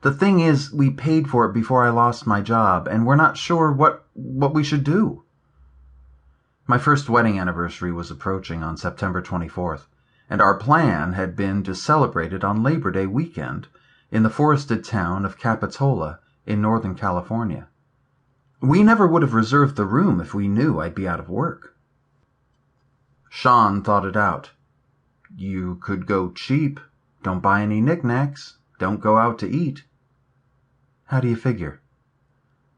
The thing is, we paid for it before I lost my job, and we're not sure what we should do." My first wedding anniversary was approaching on September 24th, and our plan had been to celebrate it on Labor Day weekend in the forested town of Capitola in Northern California. We never would have reserved the room if we knew I'd be out of work. Sean thought it out. "You could go cheap. Don't buy any knickknacks. Don't go out to eat." "How do you figure?"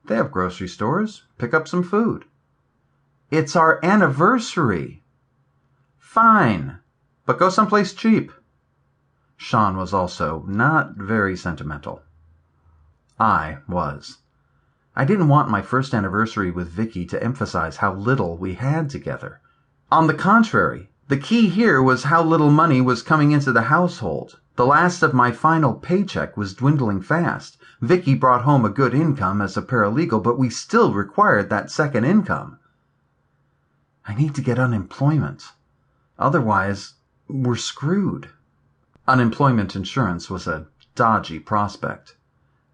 "They have grocery stores. Pick up some food." "It's our anniversary." "Fine, but go someplace cheap." Sean was also not very sentimental. I was. I didn't want my first anniversary with Vicky to emphasize how little we had together. On the contrary, the key here was how little money was coming into the household. The last of my final paycheck was dwindling fast. Vicky brought home a good income as a paralegal, but we still required that second income. I need to get unemployment. Otherwise, we're screwed. Unemployment insurance was a dodgy prospect.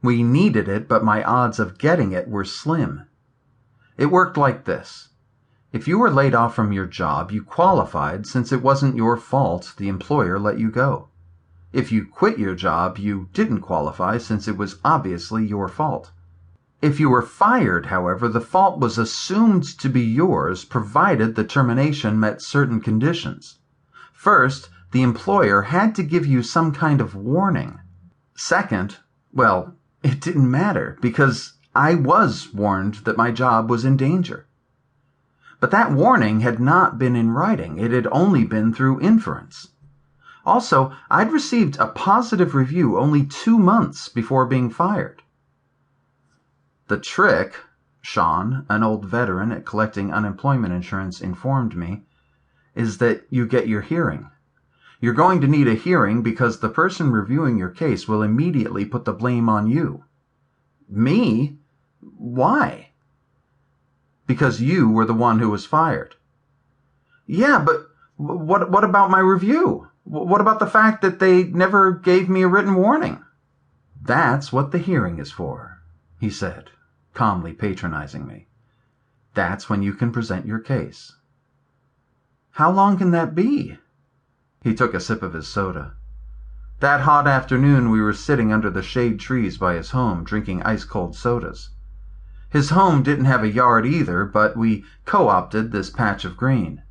We needed it, but my odds of getting it were slim. It worked like this. If you were laid off from your job, you qualified since it wasn't your fault the employer let you go. If you quit your job, you didn't qualify since it was obviously your fault. If you were fired, however, the fault was assumed to be yours provided the termination met certain conditions. First, the employer had to give you some kind of warning. Second, well, it didn't matter because I was warned that my job was in danger. But that warning had not been in writing. It had only been through inference. Also, I'd received a positive review only 2 months before being fired. The trick, Sean, an old veteran at collecting unemployment insurance, informed me, is that you get your hearing. You're going to need a hearing because the person reviewing your case will immediately put the blame on you. Me? Why? Because you were the one who was fired. Yeah, but what about my review? What about the fact that they never gave me a written warning? That's what the hearing is for, he said, calmly patronizing me. That's when you can present your case. How long can that be? He took a sip of his soda. That hot afternoon we were sitting under the shade trees by his home drinking ice-cold sodas. His home didn't have a yard either, but we co-opted this patch of green.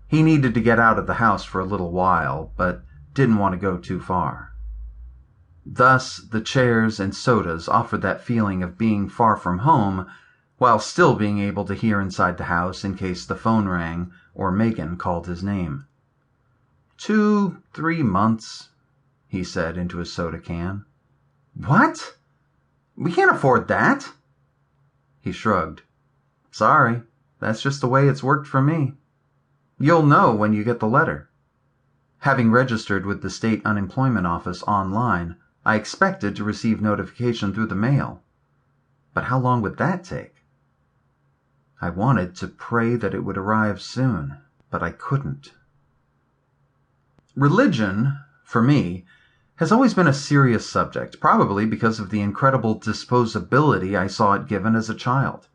He needed to get out of the house for a little while, but didn't want to go too far. Thus, the chairs and sodas offered that feeling of being far from home, while still being able to hear inside the house in case the phone rang or Megan called his name. 2-3 months, he said into his soda can. What? We can't afford that. He shrugged. Sorry, that's just the way it's worked for me. You'll know when you get the letter. Having registered with the state unemployment office online, I expected to receive notification through the mail. But how long would that take? I wanted to pray that it would arrive soon, but I couldn't. Religion, for me, has always been a serious subject, probably because of the incredible disposability I saw it given as a child.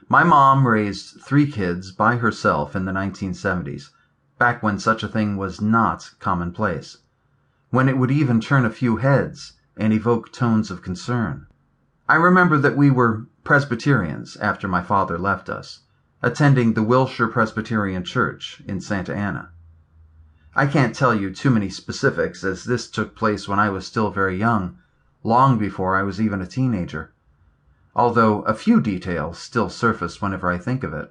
My mom raised 3 kids by herself in the 1970s, back when such a thing was not commonplace, when it would even turn a few heads and evoke tones of concern. I remember that we were Presbyterians after my father left us, attending the Wilshire Presbyterian Church in Santa Ana. I can't tell you too many specifics, as this took place when I was still very young, long before I was even a teenager, although a few details still surface whenever I think of it.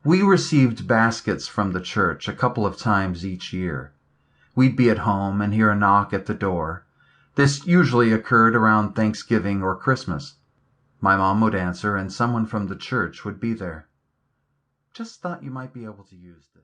We received baskets from the church a couple of times each year. We'd be at home and hear a knock at the door. This usually occurred around Thanksgiving or Christmas. My mom would answer and someone from the church would be there. Just thought you might be able to use this.